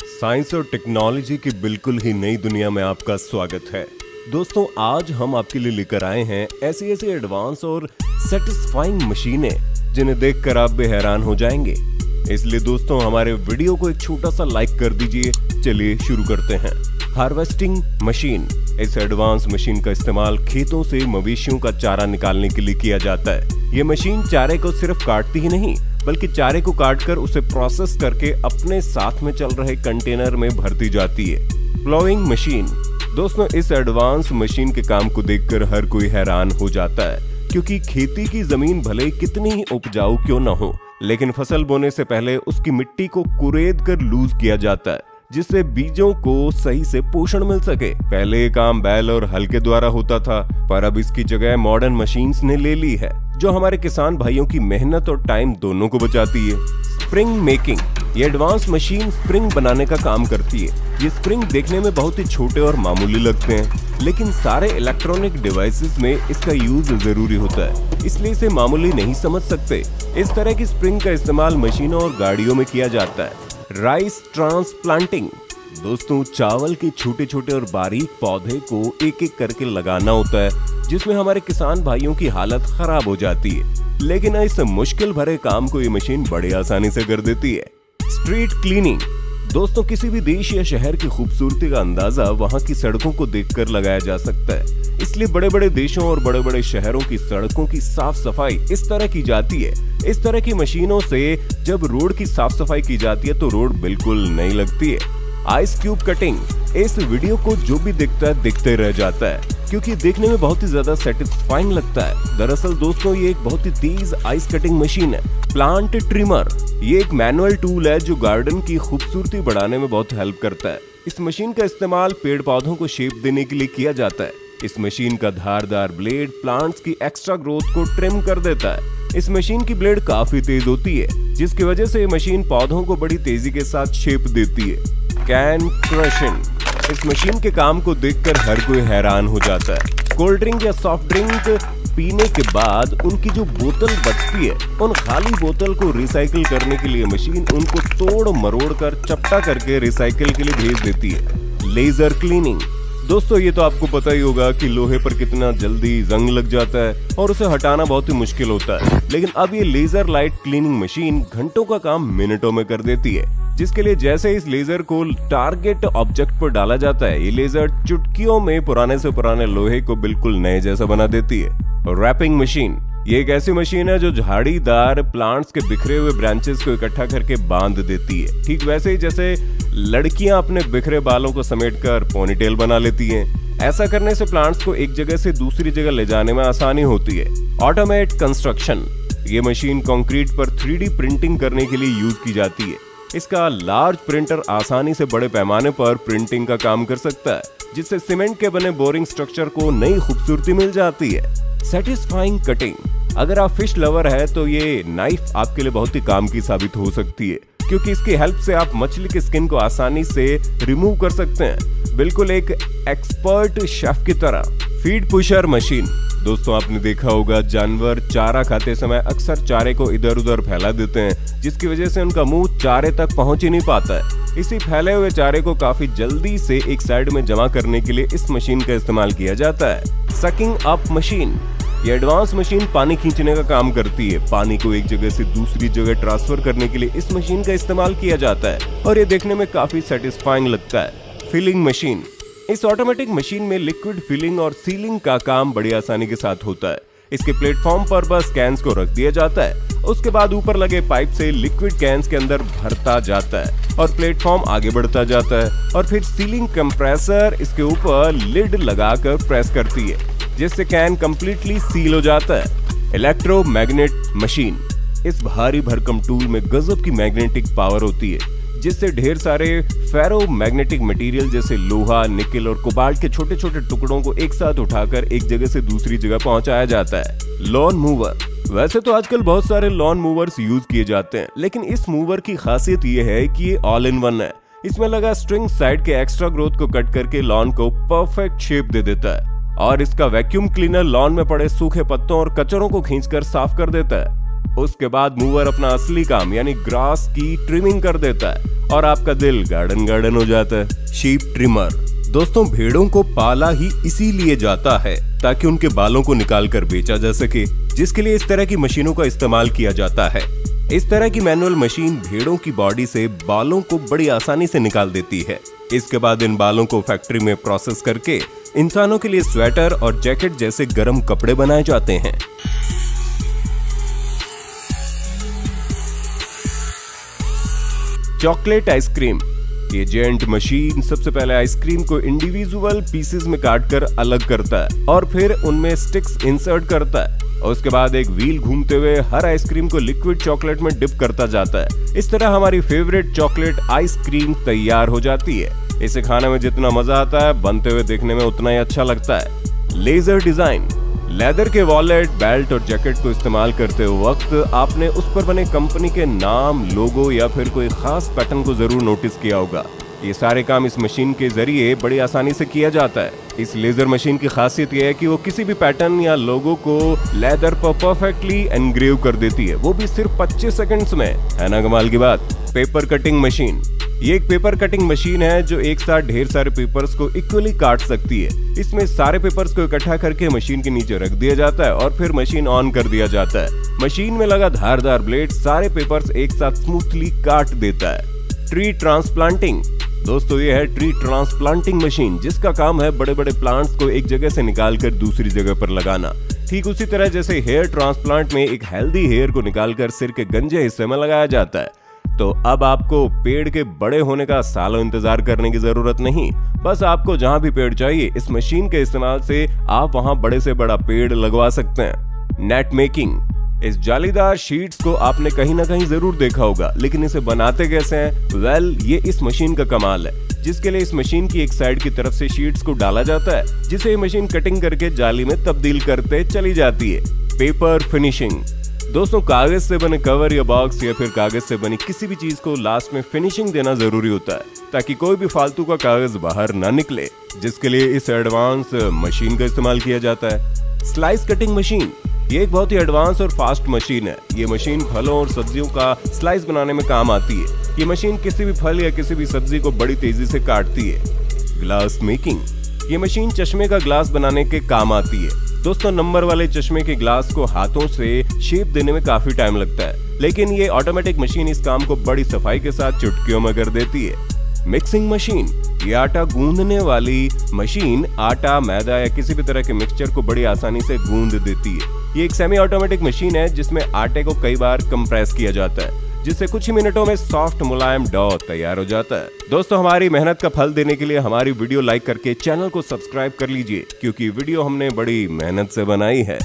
Science और technology की बिल्कुल ही नई दुनिया में आपका स्वागत है। दोस्तों, आज हम आपके लिए लेकर आए हैं ऐसी एडवांस और सेटिस्फाइंग मशीनें जिन्हें देखकर आप भी हैरान हो जाएंगे। इसलिए दोस्तों, हमारे वीडियो को एक छोटा सा लाइक कर दीजिए। चलिए शुरू करते हैं। Harvesting machine. इस एडवांस मशीन का इस्तेमाल खेतों से मवेशियों का चारा निकालने के लिए किया जाता है। ये मशीन चारे को सिर्फ काटती ही नहीं, बल्कि चारे को काटकर उसे प्रोसेस करके अपने साथ में चल रहे कंटेनर में भरती जाती है। Ploughing machine. दोस्तों, इस एडवांस मशीन के काम को देखकर हर कोई हैरान हो जाता है, क्योंकि खेती की जमीन भले कितनी ही उपजाऊ क्यों न हो, लेकिन फसल बोने से पहले उसकी मिट्टी को कुरेद कर लूज किया जाता है, जिससे बीजों को सही से पोषण मिल सके। पहले ये काम बैल और हल के द्वारा होता था, पर अब इसकी जगह मॉडर्न मशीन्स ने ले ली है, जो हमारे किसान भाइयों की मेहनत और टाइम दोनों को बचाती है। Spring making. ये एडवांस मशीन स्प्रिंग बनाने का काम करती है। ये स्प्रिंग देखने में बहुत ही छोटे और मामूली लगते हैं, लेकिन सारे इलेक्ट्रॉनिक डिवाइसेस में इसका यूज जरूरी होता है, इसलिए इसे मामूली नहीं समझ सकते। इस तरह की स्प्रिंग का इस्तेमाल मशीनों और गाड़ियों में किया जाता है। Rice transplanting. दोस्तों, चावल के छोटे छोटे और बारीक पौधे को एक एक करके लगाना होता है, जिसमें हमारे किसान भाइयों की हालत खराब हो जाती है, लेकिन इस मुश्किल भरे काम को ये मशीन बड़ी आसानी से कर देती है। Street cleaning. दोस्तों, किसी भी देश या शहर की खूबसूरती का अंदाजा वहाँ की सड़कों को देखकर लगाया जा सकता है। इसलिए बड़े बड़े देशों और बड़े बड़े शहरों की सड़कों की साफ सफाई इस तरह की जाती है। इस तरह की मशीनों से जब रोड की साफ सफाई की जाती है तो रोड बिल्कुल नई लगती है। Ice cube cutting. इस वीडियो को जो भी देखता है देखते रह जाता है, क्योंकि देखने में बहुत ही ज्यादा सेटिस्फाइंग लगता है। दरअसल दोस्तों, ये एक बहुत ही तेज आइस कटिंग मशीन है। Plant trimmer. ये एक मैनुअल टूल है जो गार्डन की खूबसूरती बढ़ाने में बहुत हेल्प करता है। इस मशीन का इस्तेमाल पेड़ पौधों को शेप देने के लिए किया जाता है। इस मशीन का धारदार ब्लेड प्लांट्स की एक्स्ट्रा ग्रोथ को ट्रिम कर देता है। इस मशीन की ब्लेड काफी तेज होती है, जिसकी वजह से ये मशीन पौधों को बड़ी तेजी के साथ शेप देती है। Can crushing. इस मशीन के काम को देखकर हर कोई हैरान हो जाता है। कोल्ड ड्रिंक या सॉफ्ट ड्रिंक पीने के बाद उनकी जो बोतल बचती है, उन खाली बोतल को रिसाइकिल करने के लिए मशीन उनको तोड़ मरोड़ कर चपटा करके रिसाइकिल के लिए भेज देती है। Laser cleaning. दोस्तों, ये तो आपको पता ही होगा कि लोहे पर कितना जल्दी जंग लग जाता है और उसे हटाना बहुत ही मुश्किल होता है, लेकिन अब ये लेजर लाइट क्लीनिंग मशीन घंटों का काम मिनटों में कर देती है, जिसके लिए जैसे इस लेजर को टारगेट ऑब्जेक्ट पर डाला जाता है, ये लेजर चुटकियों में पुराने से पुराने लोहे को बिल्कुल नए जैसा बना देती है। Wrapping machine. ये एक ऐसी मशीन है जो झाड़ीदार प्लांट्स के बिखरे हुए ब्रांचेस को इकट्ठा करके बांध देती है, ठीक वैसे ही जैसे लड़कियां अपने बिखरे बालों को समेटकर पोनीटेल बना लेती हैं। ऐसा करने से प्लांट्स को एक जगह से दूसरी जगह ले जाने में आसानी होती है। Automate construction. ये मशीन कंक्रीट पर 3D प्रिंटिंग करने के लिए यूज की जाती है। इसका लार्ज प्रिंटर आसानी से बड़े पैमाने पर प्रिंटिंग का काम कर सकता है, जिससे सीमेंट के बने बोरिंग स्ट्रक्चर को नई खूबसूरती मिल जाती है। Satisfying cutting. अगर आप फिश लवर है तो ये नाइफ आपके लिए बहुत ही काम की साबित हो सकती है, क्योंकि इसकी हेल्प से आप मछली के स्किन को आसानी से रिमूव कर सकते हैं, बिल्कुल एक एक्सपर्ट शेफ की तरह। Feed pusher machine. दोस्तों, आपने देखा होगा जानवर चारा खाते समय अक्सर चारे को इधर उधर फैला देते हैं, जिसकी वजह से उनका मुंह चारे तक पहुंच ही नहीं पाता है। इसी फैले हुए चारे को काफी जल्दी से एक साइड में जमा करने के लिए इस मशीन का इस्तेमाल किया जाता है। Sucking up machine. ये एडवांस मशीन पानी खींचने का काम करती है। पानी को एक जगह से दूसरी जगह ट्रांसफर करने के लिए इस मशीन का इस्तेमाल किया जाता है, और ये देखने में काफी सेटिस्फाइंग लगता है। Filling machine. इस ऑटोमेटिक मशीन में लिक्विड फिलिंग और सीलिंग का काम बड़ी आसानी के साथ होता है। इसके प्लेटफॉर्म पर बस कैंस को रख दिया जाता है, उसके बाद ऊपर लगे पाइप से लिक्विड कैंस के अंदर भरता जाता है और प्लेटफॉर्म आगे बढ़ता जाता है, और फिर सीलिंग कंप्रेसर इसके ऊपर लिड लगाकर प्रेस करती है, जिससे कैन कंप्लीटली सील हो जाता है। Electromagnet machine. इस भारी भरकम टूल में गजब की मैग्नेटिक पावर होती है, जिससे ढेर सारे फेरो मैग्नेटिक मटेरियल जैसे लोहा, निकेल और कोबाल्ट के छोटे छोटे टुकड़ों को एक साथ उठाकर एक जगह से दूसरी जगह पहुंचाया जाता है। Lawn mower. वैसे तो आजकल बहुत सारे लॉन मूवर्स यूज किए जाते हैं, लेकिन इस मूवर की खासियत ये है कि ये ऑल इन वन है। इसमें लगा स्ट्रिंग साइड के एक्स्ट्रा ग्रोथ को कट करके लॉन को परफेक्ट शेप दे देता है, और इसका वैक्यूम क्लीनर लॉन में पड़े सूखे पत्तों और कचरों को खींचकर साफ कर देता है। उसके बाद मूवर अपना असली काम यानी ग्रास की ट्रिमिंग कर देता है और आपका दिल गार्डन गार्डन हो जाता है। शीप ट्रिमर दोस्तों, भेड़ों को पाला ही इसीलिए जाता है ताकि उनके बालों को निकाल कर बेचा जा सके, जिसके लिए इस तरह की मशीनों का इस्तेमाल किया जाता है। इस तरह की मैनुअल मशीन भेड़ों की बॉडी से बालों को बड़ी आसानी से निकाल देती है। इसके बाद इन बालों को फैक्ट्री में प्रोसेस करके इंसानों के लिए स्वेटर और जैकेट जैसे गर्म कपड़े बनाए जाते हैं। चॉकलेट आइसक्रीम, ये जेंट मशीन सबसे पहले आइसक्रीम को इंडिविजुअल पीसेस में काटकर अलग करता है और फिर उनमें स्टिक्स इंसर्ट करता है और उसके बाद एक व्हील घूमते हुए हर आइसक्रीम को लिक्विड चॉकलेट में डिप करता जाता है। इस तरह हमारी फेवरेट चॉकलेट आइसक्रीम तैयार हो जाती है। इसे खाने में जितना मजा आता है, बनते हुए देखने में उतना ही अच्छा लगता है। लेजर डिजाइन, लेदर के वॉलेट, बेल्ट और जैकेट को इस्तेमाल करते वक्त आपने उस पर बने कंपनी के नाम, लोगो या फिर कोई खास पैटर्न को जरूर नोटिस किया होगा। ये सारे काम इस मशीन के जरिए बड़ी आसानी से किया जाता है। इस लेजर मशीन की खासियत यह है कि वो किसी भी पैटर्न या लोगो को लेदर पर परफेक्टली एनग्रेव कर देती है, वो भी सिर्फ 25 सेकंड्स में। है ना कमाल की बात। पेपर कटिंग मशीन, ये एक पेपर कटिंग मशीन है जो एक साथ ढेर सारे पेपर्स को इक्वली काट सकती है। इसमें सारे पेपर्स को इकट्ठा करके मशीन के नीचे रख दिया जाता है और फिर मशीन ऑन कर दिया जाता है। मशीन में लगा धारदार ब्लेड सारे पेपर्स एक साथ स्मूथली काट देता है। ट्री ट्रांसप्लांटिंग, दोस्तों ये है ट्री ट्रांसप्लांटिंग मशीन, जिसका काम है बड़े बड़े प्लांट्स को एक जगह से निकालकर दूसरी जगह पर लगाना। ठीक उसी तरह जैसे हेयर ट्रांसप्लांट में एक हेल्दी हेयर को निकालकर सिर के गंजे हिस्से में लगाया जाता है। तो अब आपको पेड़ के बड़े होने का सालों इंतजार करने की जरूरत नहीं, बस आपको जहां भी पेड़ चाहिए इस मशीन के इस्तेमाल से आप वहां बड़े से बड़ा पेड़ लगवा सकते हैं। नेट मेकिंग, इस जालीदार शीट्स को आपने कहीं ना कहीं जरूर देखा होगा, लेकिन इसे बनाते कैसे हैं? वेल, ये इस मशीन का कमाल है, जिसके लिए इस मशीन की एक साइड की तरफ से शीट्स को डाला जाता है, जिसे ये मशीन कटिंग करके जाली में तब्दील करते चली जाती है। पेपर फिनिशिंग, दोस्तों कागज से बने कवर या बॉक्स या फिर कागज से बनी किसी भी चीज को लास्ट में फिनिशिंग देना जरूरी होता है ताकि कोई भी फालतू का कागज बाहर ना निकले, जिसके लिए इस एडवांस मशीन का इस्तेमाल किया जाता है। स्लाइस कटिंग मशीन, ये एक बहुत ही एडवांस और फास्ट मशीन है। ये मशीन फलों और सब्जियों का स्लाइस बनाने में काम आती है। ये मशीन किसी भी फल या किसी भी सब्जी को बड़ी तेजी से काटती है। ग्लास मेकिंग, ये मशीन चश्मे का ग्लास बनाने के काम आती है। दोस्तों नंबर वाले चश्मे के ग्लास को हाथों से शेप देने में काफी टाइम लगता है, लेकिन ये ऑटोमेटिक मशीन इस काम को बड़ी सफाई के साथ चुटकियों में कर देती है। मिक्सिंग मशीन, ये आटा गूंदने वाली मशीन आटा, मैदा या किसी भी तरह के मिक्सचर को बड़ी आसानी से गूंद देती है। ये एक सेमी ऑटोमेटिक मशीन है जिसमें आटे को कई बार कंप्रेस किया जाता है, जिससे कुछ ही मिनटों में सॉफ्ट मुलायम डो तैयार हो जाता है। दोस्तों हमारी मेहनत का फल देने के लिए हमारी वीडियो लाइक करके चैनल को सब्सक्राइब कर लीजिए, क्योंकि वीडियो हमने बड़ी मेहनत से बनाई है।